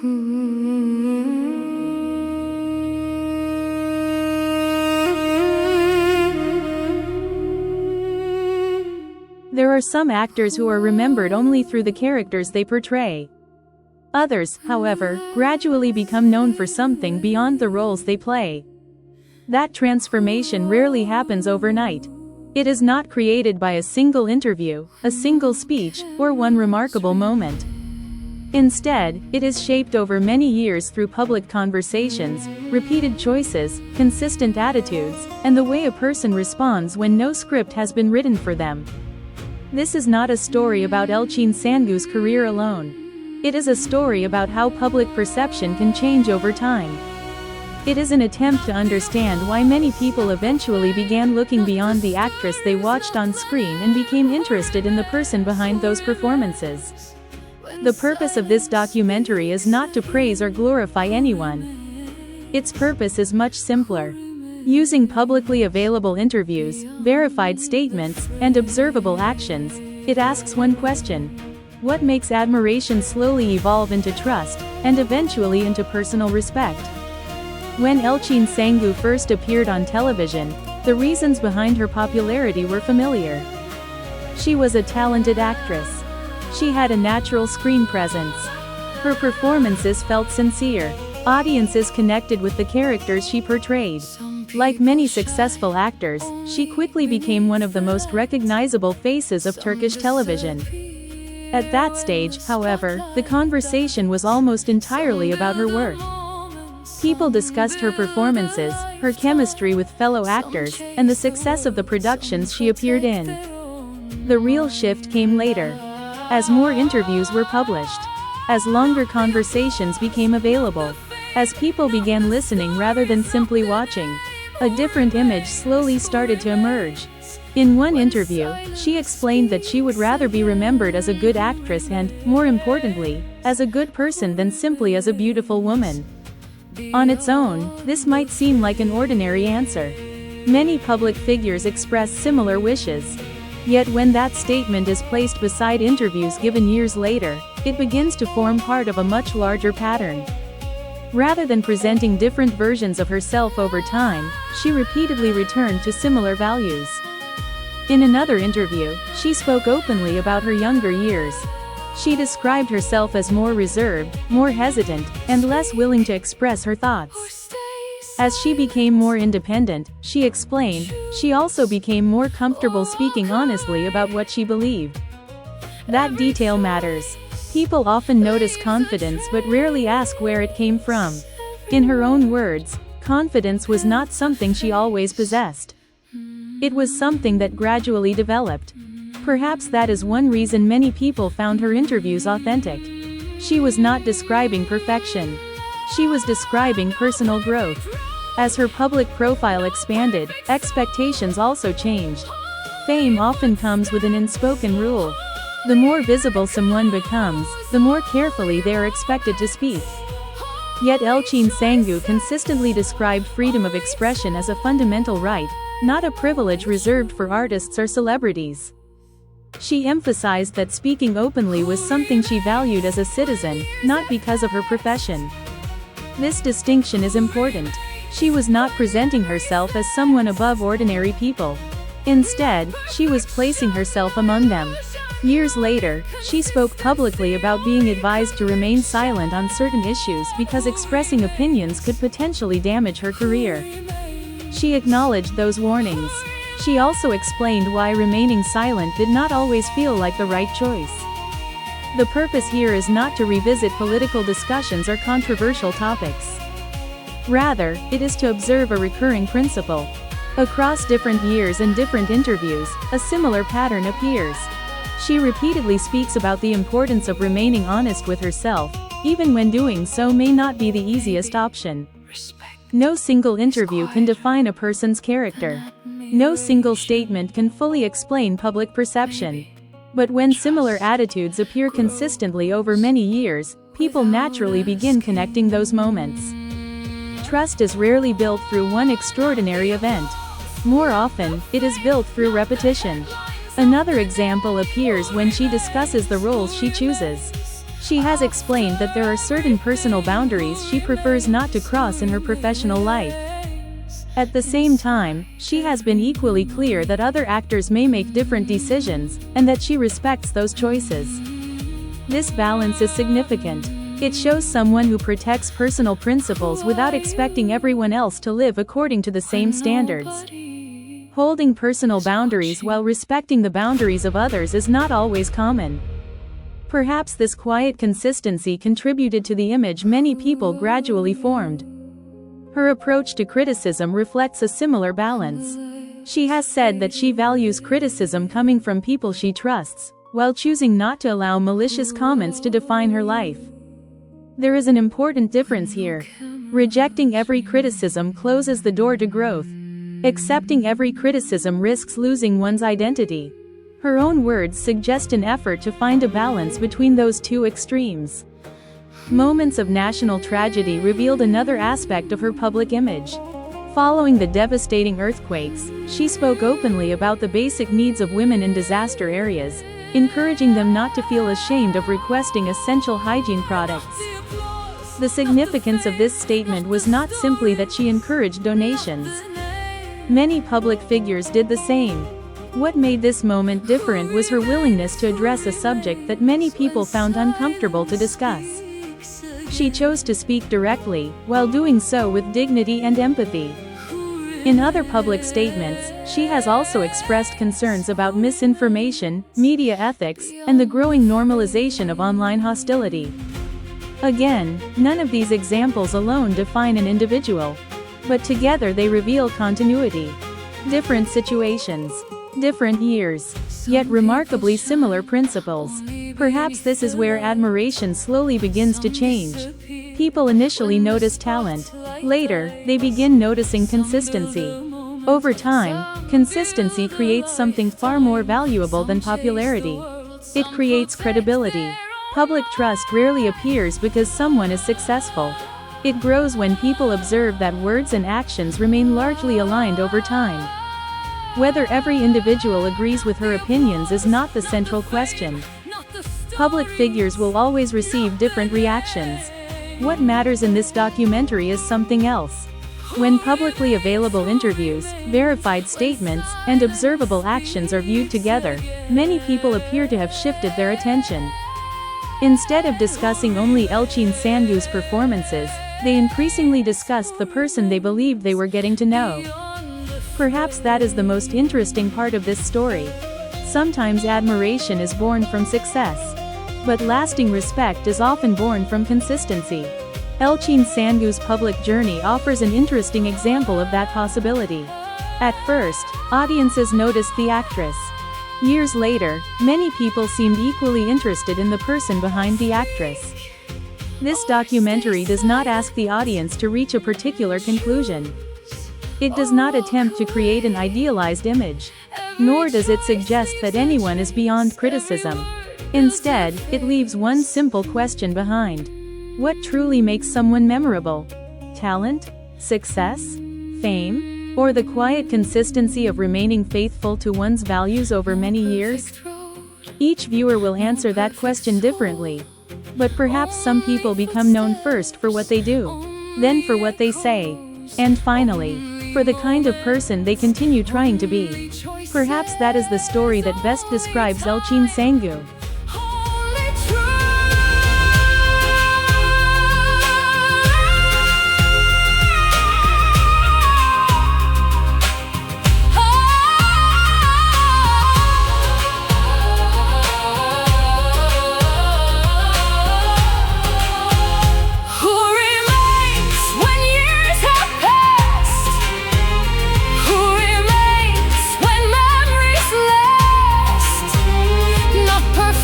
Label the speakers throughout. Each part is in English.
Speaker 1: There are some actors who are remembered only through the characters they portray. Others, however, gradually become known for something beyond the roles they play. That transformation rarely happens overnight. It is not created by a single interview, a single speech, or one remarkable moment. Instead, it is shaped over many years through public conversations, repeated choices, consistent attitudes, and the way a person responds when no script has been written for them. This is not a story about Elçin Sangu's career alone. It is a story about how public perception can change over time. It is an attempt to understand why many people eventually began looking beyond the actress they watched on screen and became interested in the person behind those performances. The purpose of this documentary is not to praise or glorify anyone. Its purpose is much simpler. Using publicly available interviews, verified statements, and observable actions, it asks one question: what makes admiration slowly evolve into trust, and eventually into personal respect? When Elçin Sangu first appeared on television, the reasons behind her popularity were familiar. She was a talented actress. She had a natural screen presence. Her performances felt sincere. Audiences connected with the characters she portrayed. Like many successful actors, she quickly became one of the most recognizable faces of Turkish television. At that stage, however, the conversation was almost entirely about her work. People discussed her performances, her chemistry with fellow actors, and the success of the productions she appeared in. The real shift came later. As more interviews were published, as longer conversations became available, as people began listening rather than simply watching, a different image slowly started to emerge. In one interview, she explained that she would rather be remembered as a good actress and, more importantly, as a good person than simply as a beautiful woman. On its own, this might seem like an ordinary answer. Many public figures express similar wishes. Yet when that statement is placed beside interviews given years later, it begins to form part of a much larger pattern. Rather than presenting different versions of herself over time, she repeatedly returned to similar values. In another interview, she spoke openly about her younger years. She described herself as more reserved, more hesitant, and less willing to express her thoughts. As she became more independent, she explained, she also became more comfortable speaking honestly about what she believed. That detail matters. People often notice confidence but rarely ask where it came from. In her own words, confidence was not something she always possessed. It was something that gradually developed. Perhaps that is one reason many people found her interviews authentic. She was not describing perfection. She was describing personal growth. As her public profile expanded, expectations also changed. Fame often comes with an unspoken rule. The more visible someone becomes, the more carefully they are expected to speak. Yet Elçin Sangu consistently described freedom of expression as a fundamental right, not a privilege reserved for artists or celebrities. She emphasized that speaking openly was something she valued as a citizen, not because of her profession. This distinction is important. She was not presenting herself as someone above ordinary people. Instead, she was placing herself among them. Years later, she spoke publicly about being advised to remain silent on certain issues because expressing opinions could potentially damage her career. She acknowledged those warnings. She also explained why remaining silent did not always feel like the right choice. The purpose here is not to revisit political discussions or controversial topics. Rather, it is to observe a recurring principle. Across different years and different interviews, a similar pattern appears. She repeatedly speaks about the importance of remaining honest with herself, even when doing so may not be the easiest option. No single interview can define a person's character. No single statement can fully explain public perception. But when similar attitudes appear consistently over many years, people naturally begin connecting those moments. Trust is rarely built through one extraordinary event. More often, it is built through repetition. Another example appears when she discusses the roles she chooses. She has explained that there are certain personal boundaries she prefers not to cross in her professional life. At the same time, she has been equally clear that other actors may make different decisions, and that she respects those choices. This balance is significant. It shows someone who protects personal principles without expecting everyone else to live according to the same standards. Holding personal boundaries while respecting the boundaries of others is not always common. Perhaps this quiet consistency contributed to the image many people gradually formed. Her approach to criticism reflects a similar balance. She has said that she values criticism coming from people she trusts, while choosing not to allow malicious comments to define her life. There is an important difference here. Rejecting every criticism closes the door to growth. Accepting every criticism risks losing one's identity. Her own words suggest an effort to find a balance between those two extremes. Moments of national tragedy revealed another aspect of her public image. Following the devastating earthquakes, she spoke openly about the basic needs of women in disaster areas, encouraging them not to feel ashamed of requesting essential hygiene products. The significance of this statement was not simply that she encouraged donations. Many public figures did the same. What made this moment different was her willingness to address a subject that many people found uncomfortable to discuss. She chose to speak directly, while doing so with dignity and empathy. In other public statements, she has also expressed concerns about misinformation, media ethics, and the growing normalization of online hostility. Again, none of these examples alone define an individual. But together they reveal continuity. Different situations. Different years. Yet remarkably similar principles. Perhaps this is where admiration slowly begins to change. People initially notice talent. Later, they begin noticing consistency. Over time, consistency creates something far more valuable than popularity. It creates credibility. Public trust rarely appears because someone is successful. It grows when people observe that words and actions remain largely aligned over time. Whether every individual agrees with her opinions is not the central question. Public figures will always receive different reactions. What matters in this documentary is something else. When publicly available interviews, verified statements, and observable actions are viewed together, many people appear to have shifted their attention. Instead of discussing only Elçin Sangu's performances, they increasingly discussed the person they believed they were getting to know. Perhaps that is the most interesting part of this story. Sometimes admiration is born from success. But lasting respect is often born from consistency. Elçin Sangu's public journey offers an interesting example of that possibility. At first, audiences noticed the actress. Years later, many people seemed equally interested in the person behind the actress. This documentary does not ask the audience to reach a particular conclusion. It does not attempt to create an idealized image. Nor does it suggest that anyone is beyond criticism. Instead, it leaves one simple question behind. What truly makes someone memorable? Talent? Success? Fame? Or the quiet consistency of remaining faithful to one's values over many years? Each viewer will answer that question differently. But perhaps some people become known first for what they do, then for what they say, and finally, for the kind of person they continue trying to be. Perhaps that is the story that best describes Elçin Sangu.
Speaker 2: Perfect.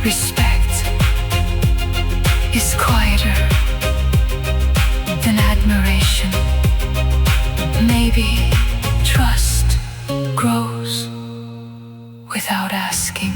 Speaker 2: Respect is quieter than admiration. Maybe trust grows without asking.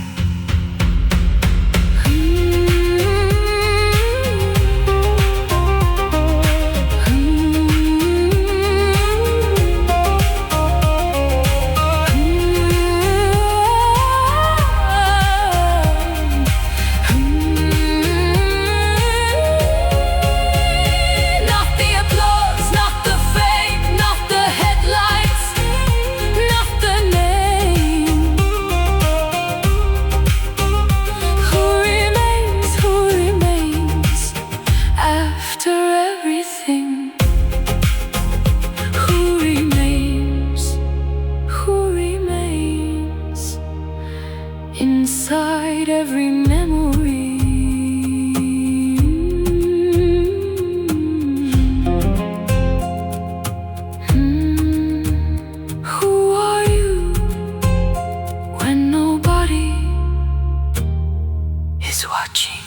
Speaker 2: Inside every memory. Who are you when nobody is watching?